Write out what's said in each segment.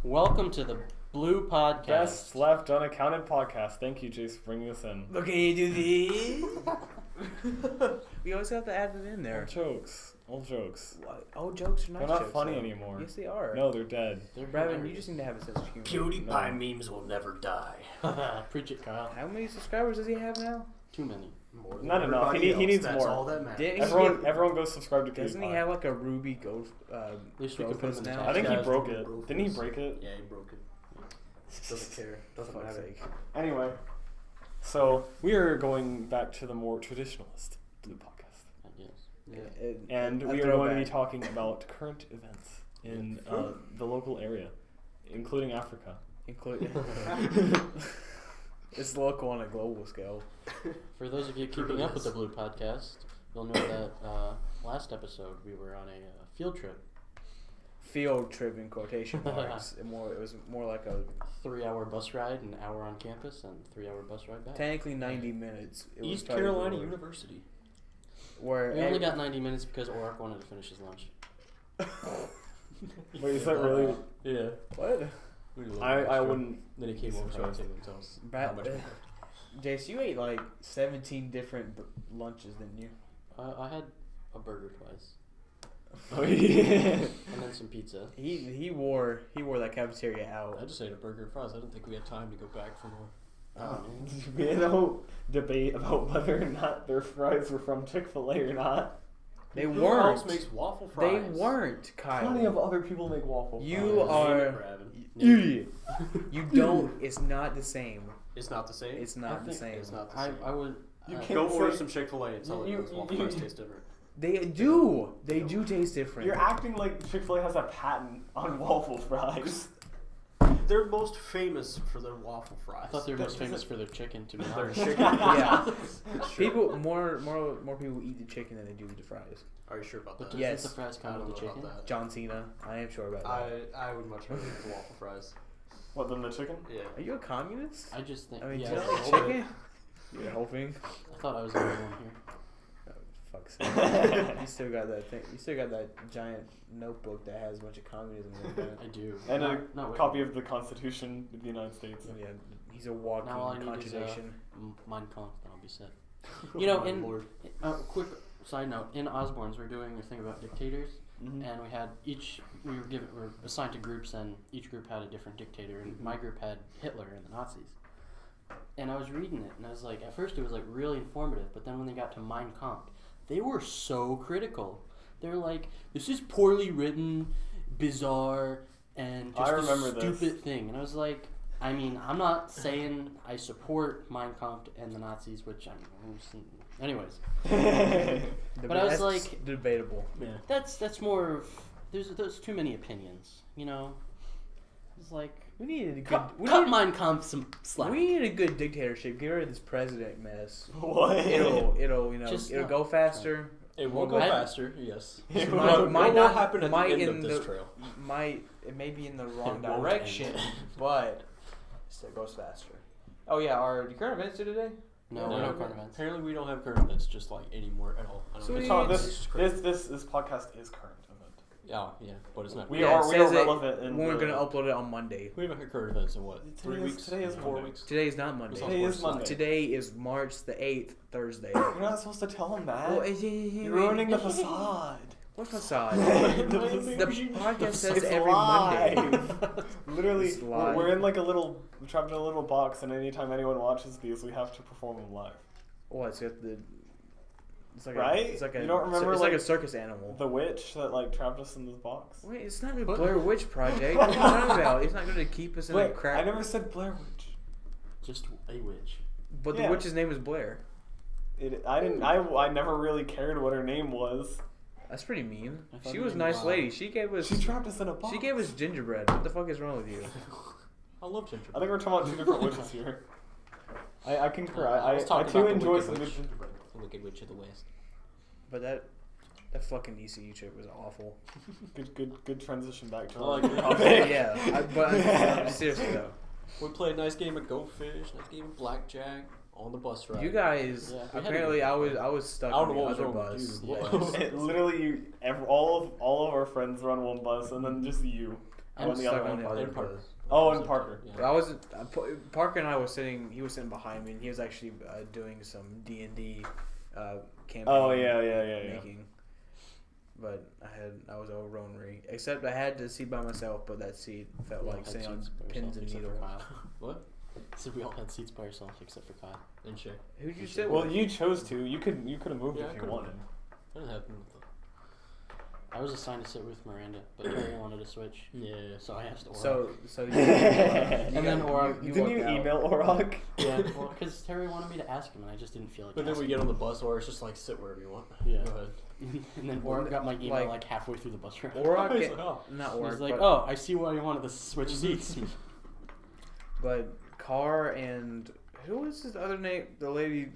Welcome to the Blue Podcast. Best left unaccounted podcast. Thank you, Jace, for bringing us in. Look at you do this. We always have to add it in there. Old jokes. What? Old jokes are nice. They're not jokes, funny though. anymore. Yes, they are. No, they're dead. Brevin, you just need to have a sense of humor. PewDiePie memes will never die. Preach it, Kyle. How many subscribers does he have now? Too many. More than Not enough. He everybody needs else. more. That's all that matters. Everyone go subscribe to PewDiePie. Doesn't he have like a Ruby Ghost? least we could put him in the now? top. I think he Guys, broke it. Didn't he break it? Yeah, he broke it. Doesn't care. Doesn't Fuck's matter. sake. Anyway, so we are going back to the more traditionalist Blue Podcast. I guess. Yeah. And we are going to be talking about current events in the local area, including Africa. It's local on a global scale. For those of you keeping up with the Blue Podcast, you'll know that last episode we were on a field trip. Field trip in quotation marks. It was more like a 3-hour bus ride, an hour on campus, and 3-hour bus ride back. technically 90 minutes. It was East probably Carolina more. University. Where We only got 90 minutes because Oric wanted to finish his lunch. Wait, is that really? Yeah. what? I wouldn't. Then he came over to us and told us how much we worked. Jace, you ate like 17 different lunches, didn't you? I had a burger twice, Oh, yeah. and then some pizza. He wore that cafeteria out. I just ate a burger and fries. I didn't think we had time to go back for more. Oh, man. We had a whole debate about whether or not their fries were from Chick-fil-A or not. They Who weren't. else makes waffle fries? They weren't, Kyle. Plenty of other people make waffle fries. You are idiot. You don't. It's not the same. It's not the same. It's not the same. It's not the same. I would. You can't Go order say- some Chick-fil-A and tell them those waffle fries taste different. They do. They do taste different. You're acting like Chick-fil-A has a patent on waffle fries. They're most famous for their waffle fries. I thought they were most famous for their chicken. To be their honest. chicken. Yeah. Sure. People more people eat the chicken than they do the fries. Are you sure about But that? Yes. doesn't the fries I come don't with know the about chicken? that. John Cena. I am sure about that. I would much rather eat the waffle fries. What, than the chicken? Yeah. Are you a communist? I just think. I mean, yeah, do you I like hope- chicken? You're hoping. I thought I was the only one here. Fuck's sake. You still got that thing. You still got that giant notebook that has a bunch of communism in it. I do. And a Not copy of the Constitution of the United States. Yeah, he's a walking Now all I need is, contradiction. Mein Kampf, and I'll be set. You know, My in lord. quick side note, in Osborne's we're doing a thing about dictators, Mhm. and we were assigned to groups, and each group had a different dictator, and my group had Hitler and the Nazis. And I was reading it, and I was like, at first it was like really informative, but then when they got to Mein Kampf, they were so critical. They're like, this is poorly written, bizarre, and just I remember a this. stupid thing. And I was like, I mean, I'm not saying I support Mein Kampf and the Nazis, which anyways. But I was That's like- debatable. Yeah. That's more of there's too many opinions, you know. It's like We needed a good. cut Mein Kampf some slack. We need a good dictatorship. Get rid of this president mess. What? It'll Just it'll not- go faster. It will Well, go I- faster, yes. It What might will not happen at the might end in of this the- trail? It may be in the wrong It won't direction, end. but it goes faster. Oh yeah, our current events due today. no, No, no current events. Apparently we don't have current events just like anymore at all. I don't So think we- So It's this just crazy. this podcast is current event. Yeah, but it's not. We Yeah, it are says it relevant in when we're the- gonna upload it on Monday. We haven't had current events in what? 3 weeks? Today is 4 Monday. weeks? Today is not Monday. Today Today is Monday. Today is March the 8th, Thursday. You're not supposed to tell him that. Well, You're ruining the facade. What facade? The The podcast says It's every Monday. live. Literally, It's live. we're in like we're trapped in a little box, and anytime anyone watches these, we have to perform them live. What? It's like Right? it's like a. You don't remember, It's like a like, circus animal. The witch that like trapped us in this box. Wait, it's not a What? Blair Witch project. What are you talking about? It's not going to keep us in a Wait, crap. I never said Blair Witch. Just a witch. But the Yeah. witch's name is Blair. I didn't. I never really cared what her name was. That's pretty mean. I thought She her was a name nice was- lady. She gave us. She trapped us in a box. She gave us gingerbread. What the fuck is wrong with you? I love I gingerbread. think we're talking about two different witches here. I concur. I was I talking too about the enjoy Wicked some Witch. good gingerbread. The Wicked Witch of the West. But that fucking ECU trip was awful. Good transition back to I like our it. topic. Yeah, but seriously though, We played a nice game of Go Fish, nice game of Blackjack on the bus ride. you guys Yeah, we had apparently to- I was stuck I don't on know the what was other wrong with bus. you. Yeah. What was- Literally, all of our friends were on one bus, and then just you. I And was the stuck other on one? the other And Parker. bus. Oh, and Parker. But I wasn't. Parker and I was sitting. He was sitting behind me, and he was actually doing some D&D campaign. Oh yeah. Making. But I was over Ronery. Except I had the seat by myself, but that seat felt We all like had sitting on seats by pins ourselves and except for needles. Kyle. What? So we all had seats by ourselves except for Kyle. And Shay. Who'd you sit Well, with? you chose to. You could have moved Yeah, I if you could've. wanted. That didn't happen with I was assigned to sit with Miranda, but Terry wanted to switch, Yeah. so I asked Orak. So you, And then Orak, you Didn't you walked out. email Orak? yeah, well, because Terry wanted me to ask him, and I just didn't feel like. But then we asking. get on the bus, or it's just like sit wherever you want. Yeah. Go ahead. And then Orak got my email Like- like halfway through the bus ride. Orak, He's like, oh. not He was Orak, like, but, "Oh, I see why you wanted to switch seats." but Carr and who was his other name? The lady,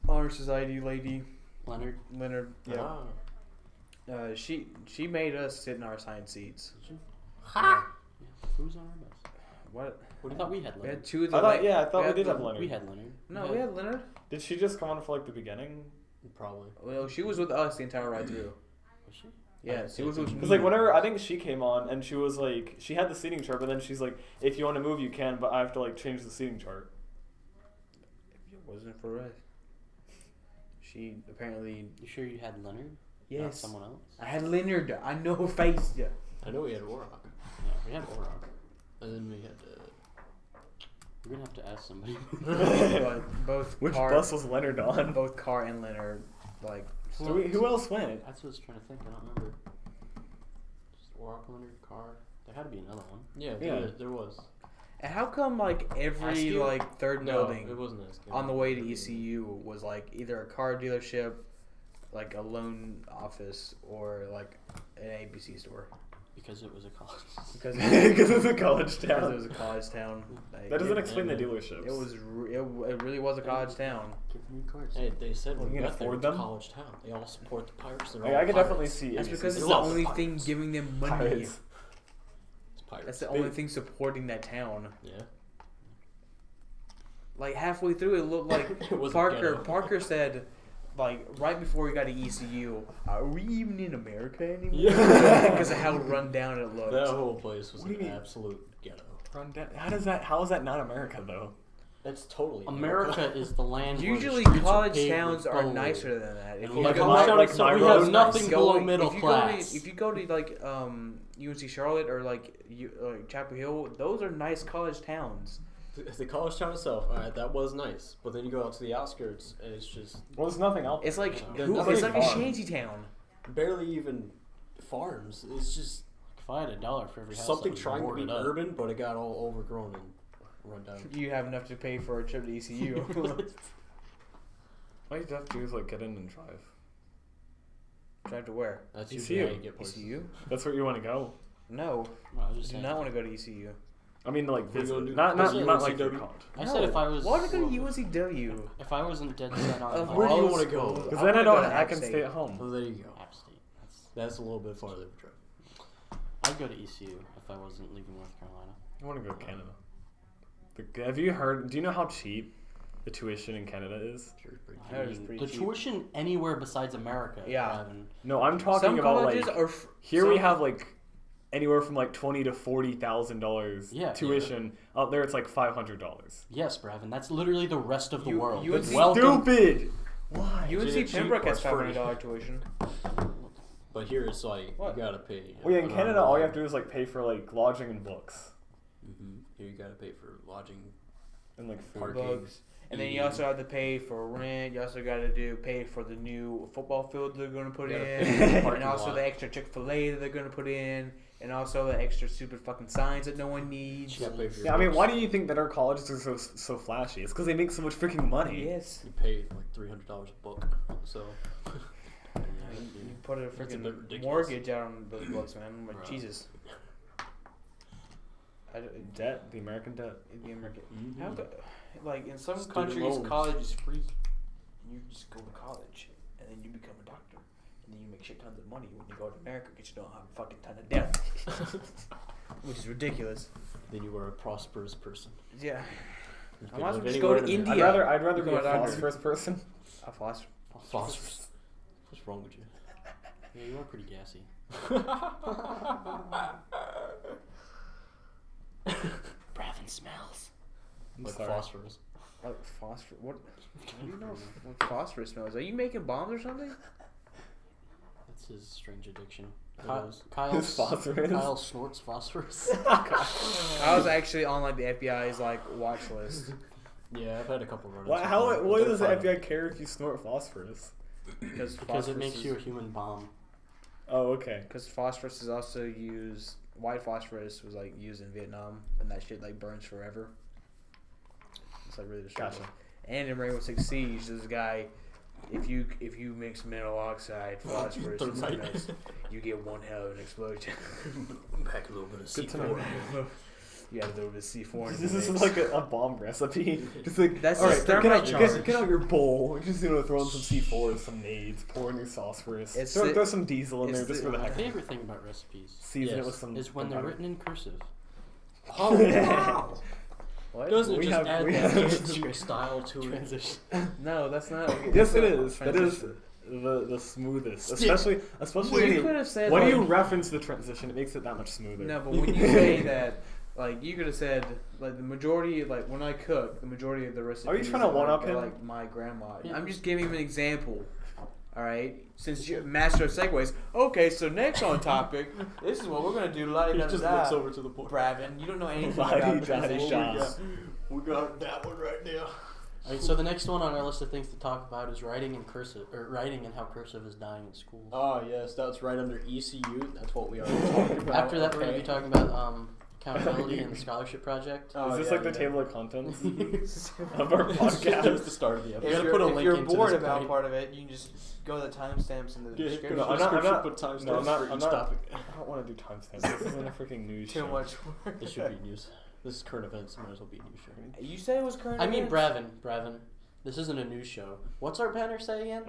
Honor Society lady, Leonard, Leonard. Yeah. Ah. She made us sit in our assigned seats. yeah. Who's on our bus? What? I thought we had We Leonard. had two of I the. thought, yeah, I thought we had did the- have Leonard. We had Leonard. No, we had Leonard. Did she just come on for like the beginning? Probably. Well, she was with us the entire ride through. Was she? Yeah, she was with me. Because like whenever I think she came on and she was like she had the seating chart, but then she's like, if you want to move, you can, but I have to like change the seating chart. It wasn't for us. She apparently. You sure you had Leonard? Not Yes. someone else. I had Leonard. I know her face. Yeah. I know we had Warrock. Yeah, we had Orak. And then we had. We're gonna have to ask somebody. But both Which Carr, bus was Leonard on? both Carr and Leonard, like. Who else went? That's what I was trying to think. I don't remember. Just Orak, Leonard, Carr. There had to be another one. Yeah, Yeah. there was. And how come like every Askew? like third No, building it wasn't as good. on the way to ECU was like either a car dealership, like a loan office, or like an ABC store? Because it was a college. Because Because it's a college because it town. was a college town. Like, That doesn't it, explain the yeah. dealerships. it was it really was a college town. Give me cards. Hey, they said Well, when you we can got there, afford it's a them? college town. They all support the pirates. They're Like, all I could pirates. definitely see. That's ABC. because They it's the love only pirates. thing giving them money. Pirates. It's pirates. That's the only thing supporting that town. Yeah. Like halfway through, it looked like It was Parker. ghetto. Parker said, like right before we got to ECU, "Are we even in America anymore?" Yeah. Because of how run down it looked. That whole place was What do you an mean? absolute ghetto. Run down. How is that not America though? That's totally America is the land. where the Usually, streets are college paved towns with are gold. nicer than that. If And you we go have to- college like towns, my so we road have nothing nice. below going- middle if you class. if you go to like UNC Charlotte or like Chapel Hill, those are nice college towns. The college town itself, alright, that was nice. But then you go out to the outskirts, and it's just Well, there's nothing else. It's like They're it's nothing like a farm. shanty town. barely even farms. It's just If I had $1 for every house, something that was trying to be boarded up. urban, but it got all overgrown and run down. You have enough to pay for a trip to ECU. All you have to do is like get in and drive. Drive to where? That's ECU. usually how you get places. ECU? That's where you want to go. No, No, I was I just do saying. not want to go to ECU. I mean, like What are you visit, gonna do? not Visit like your UNCW? college. I said if I was. Why would I go to UNCW? If I wasn't dead set on. Of like, Where do you all wanna the go? schools, Because I then I wanna don't. go to I App can State. stay at home. Well, there you go. App State. That's a little bit farther of a trip. I'd go to ECU if I wasn't leaving North Carolina. I want to go to Canada. Have you heard? Do you know how cheap the tuition in Canada is? Sure, it's pretty I heard it's pretty The cheap. tuition anywhere besides America. Yeah. Evan. No, I'm talking Some about colleges like are here we some- have like anywhere from like $20,000 to $40,000 Yeah, tuition. Out there, it's like $500. Yes, Brevin. That's literally the rest of the You- world. you would see- Welcome. Stupid. Why? UNC Is it cheap Pembroke or has free? $500 tuition. But here it's like What? you gotta pay. Well, yeah, in Canada, all you have to do is like pay for like lodging and books Here you gotta pay for lodging. and like food. Parking. Bugs. And then you also have to pay for rent. You also got to pay for the new football field they're going to put You in, gotta pay for the and parking also lot. the extra Chick-fil-A that they're going to put in, and also the extra stupid fucking signs that no one needs. You gotta pay for your Yeah, I mean, books. why do you think that our colleges are so flashy? It's because they make so much freaking money. Yes. You pay like $300 a book. So You put a That's a freaking bit ridiculous. mortgage out on those books, man. I'm like, Right. Jesus. Debt, the American debt. The American. Mhm. How like in some Student countries, loans. college is free. You just go to college, and then you become a doctor, and then you make shit tons of money when you go to America because you don't have a fucking ton of debt, which is ridiculous. then you are a prosperous person. Yeah. You I can might as live well just go anywhere to in America. India. I'd rather be Become a a doctor. phosphorus person. A philosopher. Phosphorus. What's wrong with you? Yeah, you are pretty gassy. smells. I'm Like sorry. phosphorus. Like phosphorus. What? How do you know what phosphorus smells? Are you making bombs or something? That's his strange addiction. Kyle's Phosphorus. Kyle snorts phosphorus. I was actually on like the FBI's like watch list Yeah, I've had a couple run-ins. Why, with how? them, but Why they're does the fine. FBI care if you snort phosphorus? because Because it makes you a human bomb. Oh, okay. Because phosphorus is also used. White phosphorus was like used in Vietnam, and that shit like burns forever. It's like really destructive. Gotcha. And in Rainbow Six Siege, this guy, if you mix mineral oxide, phosphorus, and Thermite. something else, you get one hell of an explosion. Pack a little bit of Good to C4. You got a little bit of C4 in the This is mix. like a bomb recipe. Just like That's all just right, thermite get out your bowl. Just throw in some C4, some nades, pour in your phosphorus. It's Throw, the- throw some diesel in it's there just the- for the My heck. of it. favorite thing about recipes Season it Yes. with some. is when they're gunpowder. written in cursive. Oh wow! What? Doesn't it We just have- add we that have- instant style to it? Transition. No, that's not. Yes, that's it not is. That is transition. the smoothest, Stick. especially Well, when you you could have said. when like, you reference the transition, it makes it that much smoother. No, but when you say that, like you could have said, like the majority, like when I cook, the majority of the recipes. Are you trying to one-up are, him? Like my grandma. Yeah. I'm just giving him an example. All right, since you're master of segues. Okay, so next on topic, this is what we're gonna do. He just looks over to the point. Bravin, you don't know anything La-di-da-di-da. about transitions. We got that one right now. Alright, so the next one on our list of things to talk about is writing in cursive, or writing and how cursive is dying in schools. Oh yes, that's right under ECU. That's what we are talking about. After that, we're going to be okay. talking about accountability and the scholarship project. Oh, Is this yeah, like the yeah. table of contents of our Just podcast? the start of the We episode. gotta If put a you're, if link you're into bored this about point. part of it, you can just go to the timestamps in the Yeah, description. No, I'm not- description, put timestamps no, I'm not- for I'm each not- topic. I don't want to do timestamps. This isn't a freaking news Too show. much work. This should be news. This is current events. Might as well be a news show. You said it was current. I mean, events? Bravin. This isn't a news show. What's our banner say again?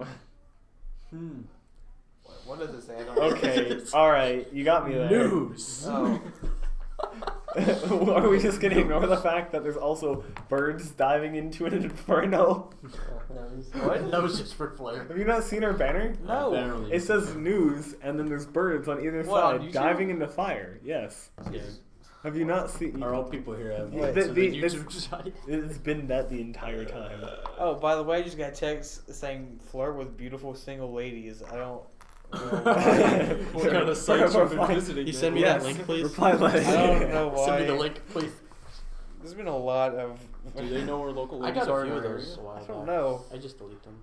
What does it say? I don't know. Okay, all right, you got me there. News. Oh. Are we just gonna ignore the fact that there's also birds diving into an inferno? What? That was just for flair. Have you not seen our banner? No. Apparently. It says news, and then there's birds on either What, on side YouTube? diving into fire. Yes. Yeah. Have you not seen? Our old people here have Wait, links to the the- YouTube site. It's been that the entire time. Oh, by the way, I just got a text saying flirt with beautiful single ladies. I don't know why. What kind of sites are we Reply- visiting? You send me Yes. that link, please. Reply like. I don't know why. Send me the link, please. There's been a lot of. Do they know where local I ladies got are a in few our of area? those a while I don't back. know. I just delete them.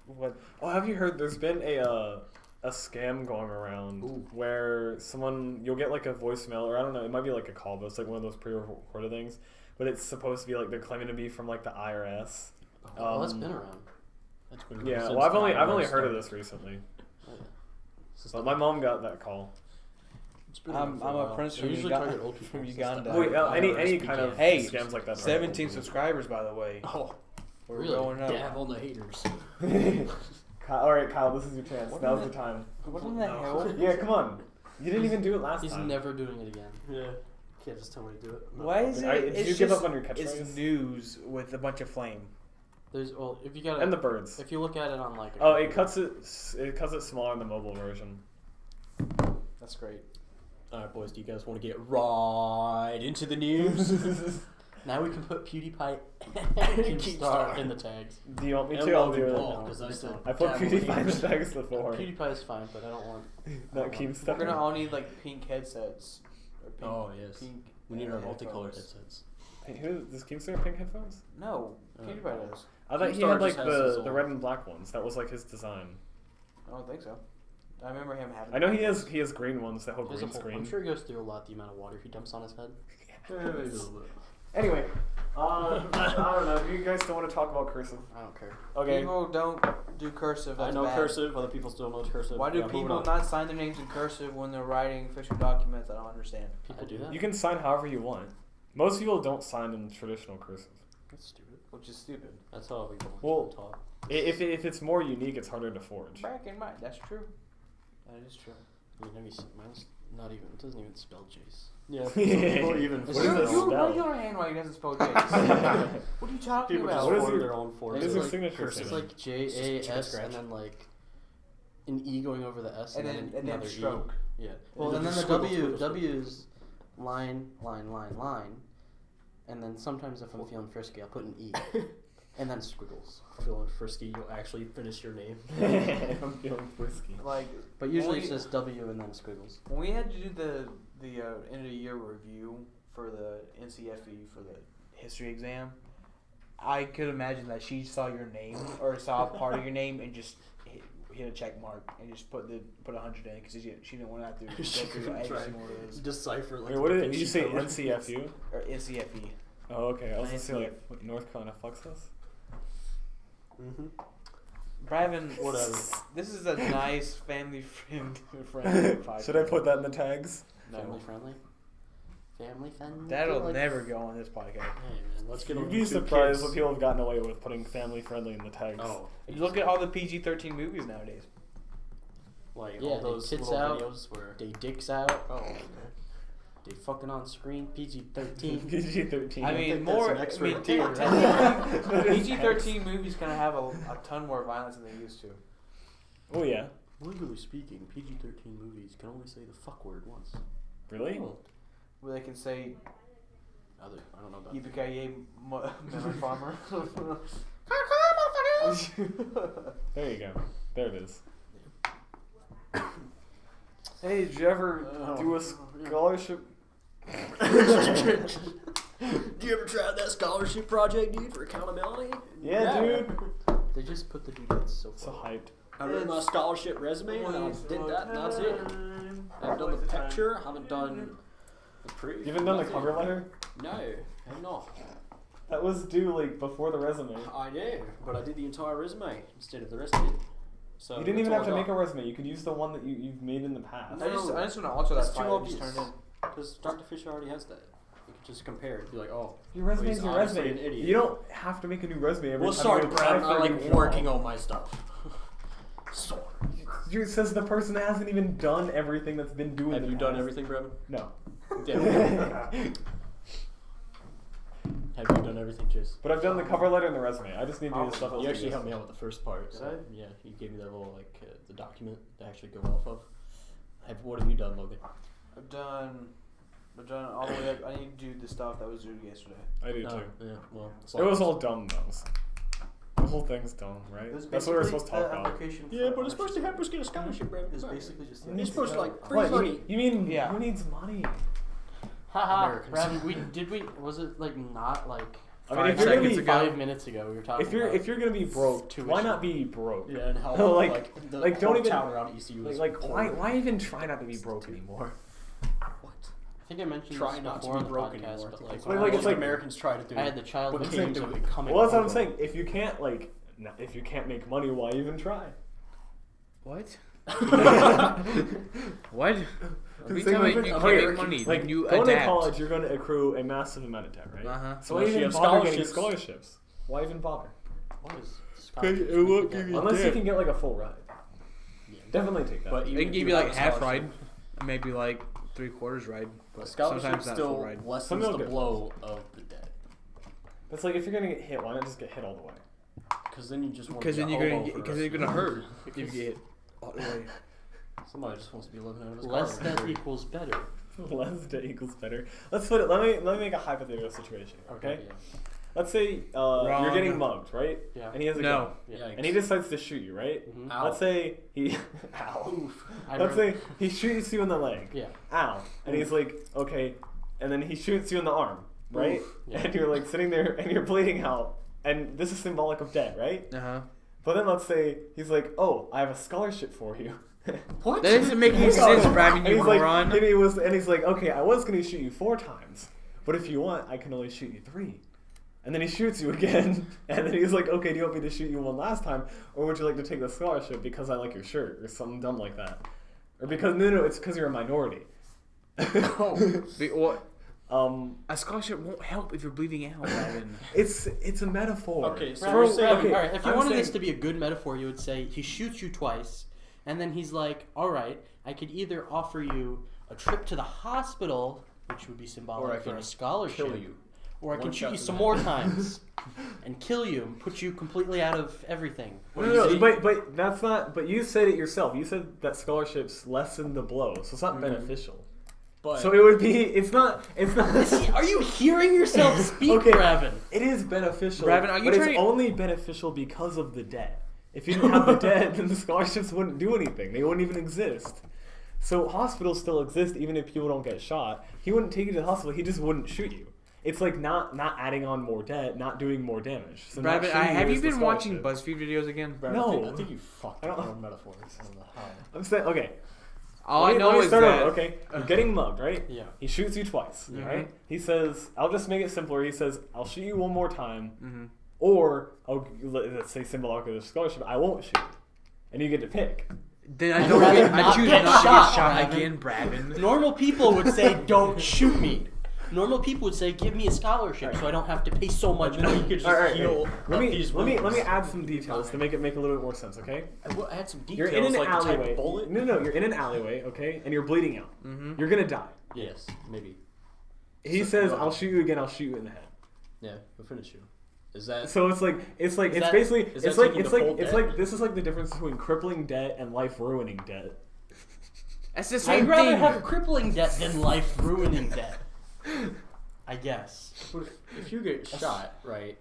What? Oh, have you heard? There's been a scam going around Ooh. where you'll get like a voicemail, or I don't know, it might be like a call, but it's like one of those pre-recorded things. But it's supposed to be like they're claiming to be from like the IRS. Well, that's been around. That's been Yeah, since well, I've the only IRS heard of started. this recently. It's But my mom got that call. It's been I'm around for a while. prince They from usually Uganda- target old people from and Uganda. stuff. Wait, any IRS kind of Hey, scams like that. 17 subscribers, by the way. Oh, We're Really? going up. damn on the haters. All right, Kyle, this is your chance. What Now's in the time. What in the hell? Yeah, come on. You didn't even do it last He's time. never doing it again. Yeah. Can't just tell me to do it. Why is it? All right, did it's you give just- up on your catchphrase? It's news with a bunch of flame. There's if you got And the birds. if you look at it on like Oh, it cuts it smaller in the mobile version. That's great. All right, boys. Do you guys want to get right into the news? now we can put PewDiePie and Keemstar in the tags. Do you want me And to? I'll Logan do it. Paul, 'cause I said I put Dabble PewDiePie in the Games. tags before. PewDiePie is fine, but I don't want. Not Keemstar. We're gonna all need like pink headsets. Or pink, Oh yes. Pink, We need our headphones. multicolored headsets. Hey, does Keemstar have pink headphones? No, Oh. PewDiePie does. I thought he Keemstar had like just has his the own. red and black ones. That was like his design. I don't think so. I remember him having. I know he has green ones that hold There's a green whole- screen. I'm sure he goes through a lot. The amount of water he dumps on his head. Anyway, I don't know. You guys don't want to talk about cursive? I don't care. Okay. People don't do cursive. I That's know bad. cursive. Other people still know cursive. Why do Yeah, moving people on. not sign their names in cursive when they're writing official documents? I don't understand. People do that. You can sign however you want. Most people don't sign in traditional cursive. That's stupid. Which is stupid. That's how we Well, taught. If it's more unique, it's harder to forge. Back in mind, that's true. That is true. I mean, mine's not even. It doesn't even spell Jace. Yeah. People even What What is is it it Your spell? regular handwriting doesn't spell Jace. What are you talking People about? just What is form your- their own forms. what is It's your like signature cursive. It's saying? like J Just A chicken S scratch. and then like an E going over the S And and, then then another stroke. E. Yeah. Well, then and then the squiggles, W squiggles, W's line, and then sometimes if I'm feeling frisky, I'll put an E, and then squiggles. Feeling frisky, you'll actually finish your name. I'm feeling frisky. Like, But usually it's just W and then squiggles. when we had to do the end of the year review for the NCFE for the history exam, I could imagine that she saw your name or saw part of your name and just hit a check mark and just put 100 in because she didn't want to have to go through every single one of those. Decipher like. Wait, what Da did you Vinci say? Code. NCFU? Or NCFE. Oh, okay. I was gonna say like what, North Carolina fucks us. Mm-hmm. Bravin, Whatever. this is a nice family friendly podcast. Should I put that in the tags? No. Family friendly. Family friendly. That'll like, never go on this podcast. Hey man, let's get on You'd be YouTube surprised Kids. what people have gotten away with putting family friendly in the tags. Oh, You look at all the PG-13 movies nowadays. like Yeah, all they those tits little out. videos where. They dicks out. Oh, okay. They fucking on screen. PG-13. PG-13. I mean, think that's more. an I expert mean, tier. technically, PG-13 movies gonna have a ton more violence than they used to. Oh yeah. Legally speaking, PG-13 movies can only say the fuck word once. Really? Oh. Where they can say Other, I don't know about. "Yippee melon farmer." There you go. There it is. Hey, did you ever do a scholarship? Do you ever try that scholarship project, dude, for accountability? Yeah, dude. They just put the dudes so So far. hyped. I wrote my scholarship resume and I did that and that's it. I haven't done the picture, haven't done the proof. You haven't done the nothing. cover letter? No, I'm not. That was due like before the resume. I know, but I did the entire resume instead of the rest of it. So You didn't even that's have to all I make a got. resume. You could use the one that you've made in the past. No. I just want to alter that It's too file and just obvious. turn it in. Because Dr. Fisher already has that. You could just compare it. Be like, oh, Your resume he's is your honestly resume. an idiot. You don't have to make a new resume every well, time sorry, you apply Brad. for I a like new job. working on my stuff. Sorry. It says the person hasn't even done everything that's been doing. Have you done everything, Brevin? No. Yeah. Have you done everything, Chase? But I've done the cover letter and the resume. I just need to do the stuff. You actually helped me out with the first part. Did So, I? yeah, you gave me that little the document to actually go off of. What have you done, Logan? I've done all the way up. I need to do the stuff that was due yesterday. I do No, too. yeah, well, It was all dumb though. The whole thing's dumb, right? That's what we're supposed to talk about. Yeah, but it's supposed to help us get a scholarship, Brevin. It's Come on. basically just. You're supposed to like free What? money. You mean Yeah. who needs money? Haha. Americans. Brad, was it like not like I mean, if 5 you're gonna seconds be 5 minutes ago we were talking about if you're gonna be broke, tuition. why not be broke? Yeah, and how Like- the like, whole don't even- town around ECU is Like poor. why even try not to be broke anymore? What? I think I mentioned Try this not to before be on the broke podcast, anymore. but Like, like, Like, when it's I, like- Americans try to do. I had the childhood But dreams can't of do it. becoming. Well, that's a what I'm hobo. saying. If you can't if you can't make money, why even try? What? What? Every Saying, time like, you can't okay, make money, like then you going adapt. to college, you're going to accrue a massive amount of debt, right? Uh-huh. So why Unless you even have bother getting scholarships. scholarships? Why even bother? What is Okay, scholarships it won't make give you you debt? Unless you can get like a full ride. Yeah. Definitely take that. But They even can if give you like have a half scholarship, ride, maybe like 3/4 ride. But But scholarship sometimes not full still ride. lessens Some the will get blow of the debt. It's like if you're going to get hit, why not just get hit all the way? Because then you just want Because to then be a you're hobo gonna for the because rest you're of gonna your hurt life. if you get all the way. Somebody just wants to be living out of his Less car. debt equals better. Less debt equals better. Let's put it. Let me make a hypothetical situation. Okay. Yeah. Let's say Wrong. you're getting mugged, right? Yeah. And he has a No. gun, Yeah. Yikes. and he decides to shoot you, right? Mhm. Ow. Let's say he. Ow. I Let's remember- say he shoots you in the leg. Yeah. Ow. And he's like, okay. And then he shoots you in the arm, right? Oof. Yeah. And you're like sitting there and you're bleeding out. And this is symbolic of debt, right? Uh huh. But then let's say he's like, oh, I have a scholarship for you. What? That doesn't make any sense, Brad. And You he's like, moron. and he's like, okay, I was going to shoot you 4 times. But if you want, I can only shoot you 3. And then he shoots you again. And then he's like, okay, do you want me to shoot you one last time? Or would you like to take the scholarship because I like your shirt? Or something dumb like that. Or because, no, it's because you're a minority. What? A scholarship won't help if you're bleeding out, Brad. It's a metaphor. Okay, so Brad, you're Brad, saying- okay, all right, if you I'm wanted saying- this to be a good metaphor, you would say he shoots you twice, and then he's like, all right, I could either offer you a trip to the hospital, which would be Or I symbolic for can a scholarship, kill you. or I One can shoot shot you to some the more head. times and kill you and put you completely out of everything. No, but that's not. But you said it yourself. You said that scholarships lessen the blow, so it's not Mhm. beneficial. But So it would be. It's not. Are you hearing yourself speak, Okay. Raven? It is beneficial. Raven, are you but trying it's to- only beneficial because of the debt. If you didn't have the debt, then the scholarships wouldn't do anything. They wouldn't even exist. So hospitals still exist even if people don't get shot. He wouldn't take you to the hospital. He just wouldn't shoot you. It's like not adding on more debt, not doing more damage. So not Rabbit, shooting have you is the been watching scholarship. BuzzFeed videos again? Brad, No. I think you fucked I up don't- your metaphors. I don't know how. I'm saying, okay. All let I me know is start that over, okay? You're getting mugged, right? Yeah. He shoots you twice, Mhm. right? He says, I'll just make it simpler. He says, I'll shoot you one more time, Mhm. or let's say symbolically the scholarship, I won't shoot. And you get to pick. Then I I'd don't rather get. I not choose get not shot, to get shot Raven. again, Brabin. Normal people would say, "Don't shoot me." Normal people would say, "Give me a scholarship so I don't have to pay so much And then you money." could just Alright, heal let up me these let me wounds. add some details to make it make a little bit more sense, okay? I had some You're details in an like the type alleyway. of bullet. No, you're in an alleyway, okay? And you're bleeding out. Mhm. You're gonna die. Yes, maybe. He says, I'll shoot you again, I'll shoot you in the head. Yeah, we'll finish you. Is that So it's Is that- basically is that it's like taking it's the like full it's debt? like this is like the difference between crippling debt and life ruining debt. That's the same I'd rather thing. have crippling debt than life-ruining debt. I guess. But if you get shot, right,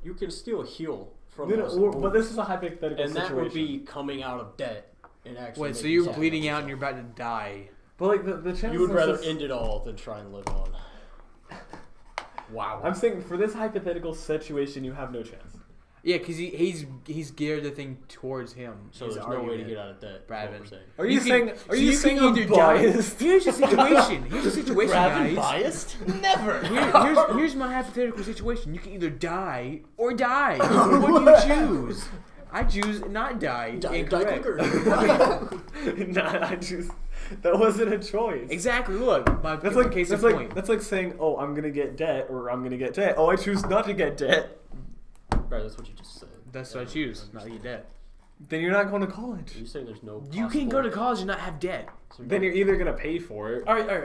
you can still heal from No, those no, but wounds. this is a hypothetical And that situation. would be coming out of debt and actually. Wait, so making you're something bleeding of out and you're yourself. about to die. But like the chances. You would of rather this- end it all than try and live on. Wow. I'm saying for this hypothetical situation, you have no chance. Yeah, because he's geared the thing towards him. So his there's no way to argument. get out of debt. That's what Brabin. we're saying. Are You you can- saying? so Are you you saying can I'm either die- biased? Here's the situation. Here's the situation, Raven guys. biased? Never. Here's my hypothetical situation. You can either die or die. What do you choose? I choose not die. Die Incorrect. quicker. Nah, I just that wasn't a choice. Exactly. Look, my That's my like case that's in like point. that's like saying, oh, I'm gonna get debt or I'm gonna get debt. Oh, I choose not to get debt. Right, that's what you just said. That's what I choose. Not get debt. Then you're not going to college. Are you saying there's no? You can go to possible- college and not have debt. So Then you're either gonna pay for it. All right. Hear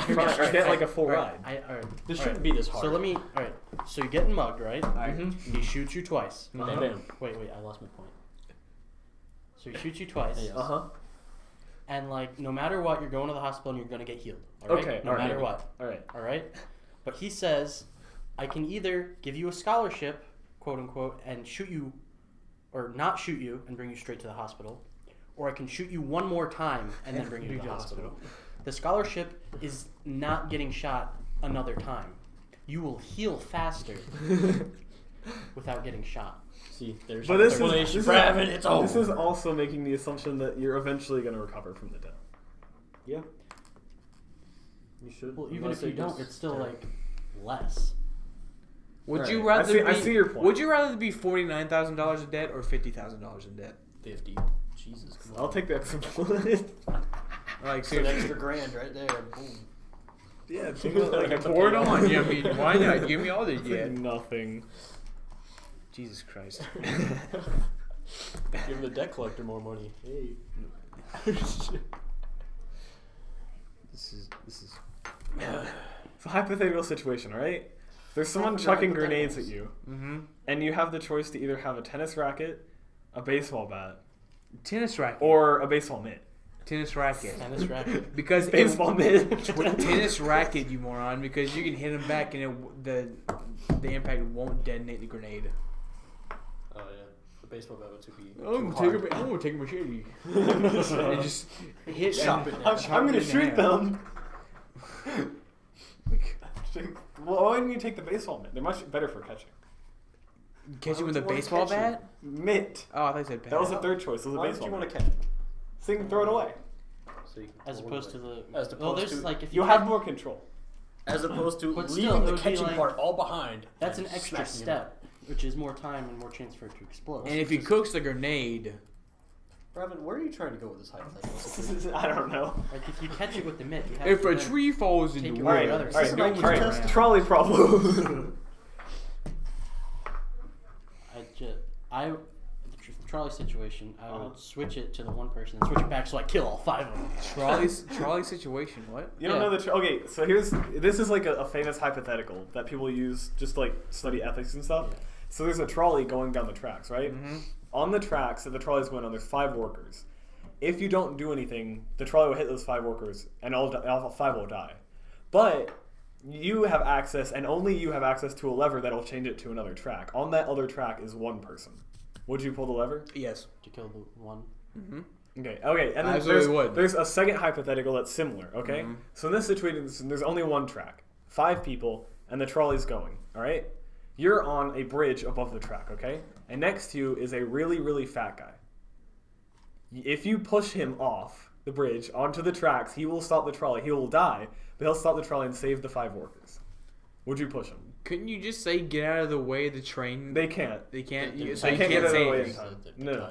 me out. Or get like a full All right, ride. all right. This all shouldn't right. be this hard. So let me. All right. So you're getting mugged, right? Mhm. He shoots you twice. Bam, Uh-huh. bam. Wait. I lost my point. So he shoots you twice, Yeah. Uh huh. and like no matter what, you're going to the hospital and you're gonna get healed. All right? Okay, No all right. matter what. All right. All right. But he says, I can either give you a scholarship, quote unquote, and shoot you, or not shoot you and bring you straight to the hospital, or I can shoot you one more time and then bring you to the hospital. The scholarship is not getting shot another time. You will heal faster without getting shot. See, there's But your this explanation. is Brabin, it's over. this is also making the assumption that you're eventually gonna recover from the debt. Yeah. You should. Well, even unless if you it don't, gets it's still terrible. like less. Would Right. you rather? I see your point. Would you rather be $49,000 in debt or $50,000 in debt? 50. Jesus. Come I'll on. take the extra Like It's an seriously. extra grand right there. Boom. Yeah, take it like a Pour it on. Yeah, I mean, why not? Give me all the It's like debt. nothing. Jesus Christ. Give the debt collector more money. Hey. This is. It's a hypothetical situation, right? There's someone Fucking chucking hypotheticals. grenades at you, Mm-hmm. and you have the choice to either have a tennis racket, a baseball bat, Tennis racket. or a baseball mitt. Tennis racket. Tennis racket. Because Baseball mitt. tennis racket, you moron. Because you can hit him back and the impact won't detonate the grenade. Oh yeah. The baseball bat would be. I'm gonna take a machete. and just hit. Chop and- it down. chop I'm it gonna in shoot half. them. Well, why didn't you take the baseball mitt? They're much better for catching. Catch you Why with would a you wanna baseball catch him? bat? Mitt. Oh, I thought you said bat. That was the third choice. It was a Why would baseball you want mitt. to catch it? So you can throw it away. So you can As pull opposed it to away. the. As well, opposed there's to- like if You you have more control. As opposed to But leaving still, it the would be catching like- part all behind. That's an and extra smacking him. step, which is more time and more chance for it to explode. And if he cooks the grenade, Brevin, where are you trying to go with this hypothetical? I don't know. Like if you catch it with the mitt, you have if to a then- tree falls in take the it woods, with the other side. no one's All right. around. Trolley problem. The trolley situation, I would switch it to the one person and switch it back so I kill all 5 of them. Trolley situation. What? You don't Yeah. know the okay. So this is like a famous hypothetical that people use just to like study ethics and stuff. Yeah. So there's a trolley going down the tracks, right? Mm-hmm. On the tracks that the trolley's going on, there's 5 workers, if you don't do anything, the trolley will hit those 5 workers, and all 5 will die. But you have access, and only you have access to a lever that'll change it to another track. On that other track is 1 person. Would you pull the lever? Yes. To kill the one. Mm-hmm. Okay, and then there's a second hypothetical that's similar, okay? Mm-hmm. So in this situation, there's only 1 track, 5 people, and the trolley's going, alright? You're on a bridge above the track, okay? And next to you is a really, really fat guy. If you push him off the bridge onto the tracks, he will stop the trolley. He will die, but he'll stop the trolley and save the 5 workers. Would you push him? Couldn't you just say get out of the way of the train? They can't. They can't. They So you can't can't get out of say the way anything. in time. No.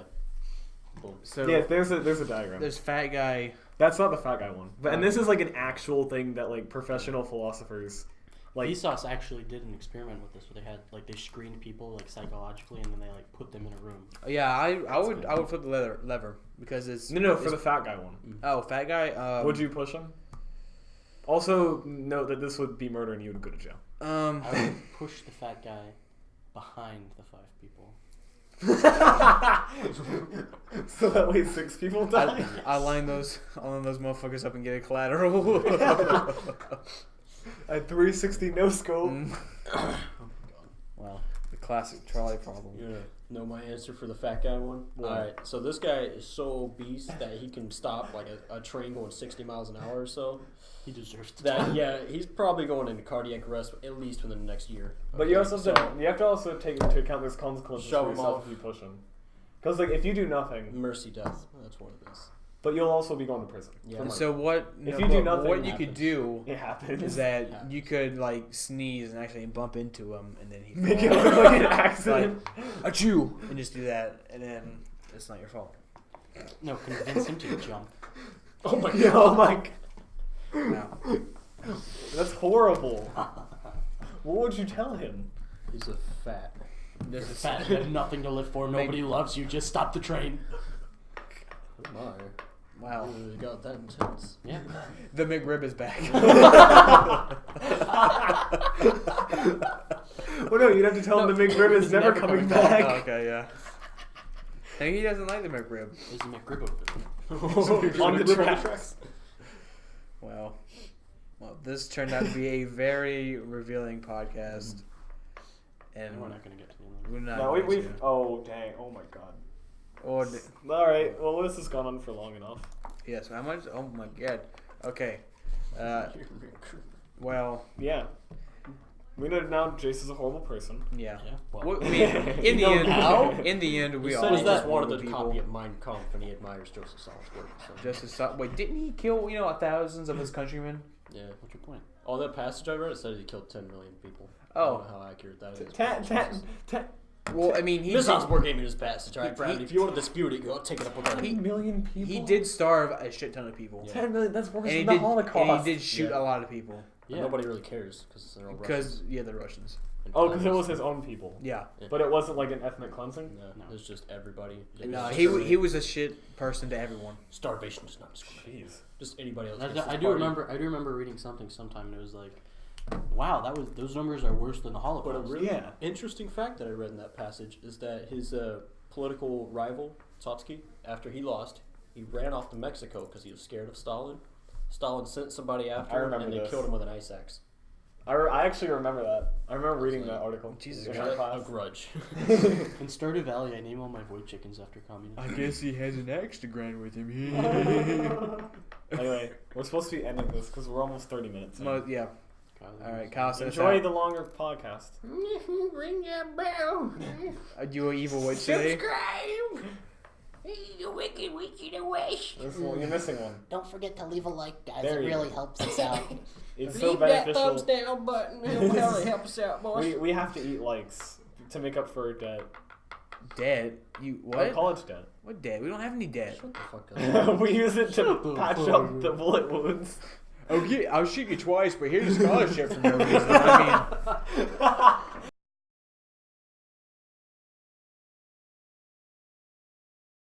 Boom. So Yeah, there's a diagram. there's fat guy. That's not the fat guy one. But and this is like an actual thing that like professional philosophers like Vsauce actually did an experiment with this where they had they screened people psychologically and then they put them in a room. Yeah, I would flip the lever because it's No, for the fat guy one. oh fat guy. Would you push him? Also, note that this would be murder and you would go to jail. I would push the fat guy behind the 5 people. So that way 6 people die. I line those motherfuckers up and get a collateral. A 360 no scope. Wow, the classic trolley problem. You know my answer for the fat guy one? What? Alright, so this guy is so obese that he can stop a train going 60 miles an hour or so. He deserves to That die. yeah, he's probably going into cardiac arrest at least within the next year. But you also so, you have to also take into account there's consequences Shove for him yourself off. if you push him. Because if you do nothing, mercy death. That's what it is. but you'll also be going to prison. Yeah. for money. So what? If you do nothing, what it you could happens. do It happens. is that Yeah. you could sneeze and actually bump into him, and then he Make it look like an accident. achoo, and just do that, and then it's not your fault. No, convince him to jump. Oh my god! Oh my god! Wow. That's horrible. What would you tell him? He's a fat. This is Fat, you have nothing to live for. Nobody loves you. Just stop the train. Oh my. Wow. Really got that intense. Yeah. The McRib is back. Well, no, you'd have to tell him the McRib is never coming back. Oh, okay, yeah. And he doesn't like the McRib. There's a McRib over there. On the McRib tracks. Well, this turned out to be a very revealing podcast, and We're not going to get to the end. we're not. No, going we've. to. Oh dang! Oh my god! Or All right. Well, this has gone on for long enough. yes, how much? Oh my god. Okay. Well, Yeah. We know now Jace is a horrible person. yeah. Yeah. Well, Well, I mean, in the know end, now? in the end, we He all said he just are wanted a people. copy of Mein Kampf and he admires Joseph Stalin's work. So. Wait, didn't he kill thousands of his countrymen? Yeah. what's your point? Oh, that passage I read, it said he killed 10 million people. I Oh. don't know how accurate that is. Well, I mean, he This did, sounds more gaming his passage, alright, Brad? he- If you want to dispute it, go take it up with 10 million people. he did starve a shit ton of people, Yeah. 10 million. That's worse and he than the did Holocaust. and he did shoot Yeah. a lot of people And nobody really cares because they're all Russians. because the Russians. And Oh, because it was communists. his own people. Yeah. But it wasn't like an ethnic cleansing. No, No. it was just everybody. It No, was he just he was a shit person to everyone. starvation does not discriminate. Jeez. Just anybody else. I gets this do party. remember reading something sometime and it was like, wow, those numbers are worse than the But a Holocaust. really Yeah. interesting fact that I read in that passage is that his political rival, Trotsky, after he lost, he ran off to Mexico because he was scared of Stalin. Stalin sent somebody after I him remember and they this. killed him with an ice axe. I actually remember that. I remember reading that article. Jesus in Christ. our class. A grudge. In Stardew Valley, I name all my void chickens after communism. guess he has an axe to grind with him. Anyway, we're supposed to be ending this because we're almost 30 minutes in. Yeah. All right, Kyle says Enjoy the longer podcast. Ring that bell. You an evil witch today? Subscribe. You wicked witch in the west. You're missing one. Don't forget to leave a like, guys. There It you really go. helps us out. It's so Leave that thumbs beneficial. down button. It'll really help us out, boys. We have to eat likes to make up for debt. Dead? You Our what? college debt. What dead? We don't have any dead. Shut the fuck up. We use it to the patch fuck up up. the bullet wounds. Okay, I'll shoot you twice, but here's a scholarship for no reason. I mean,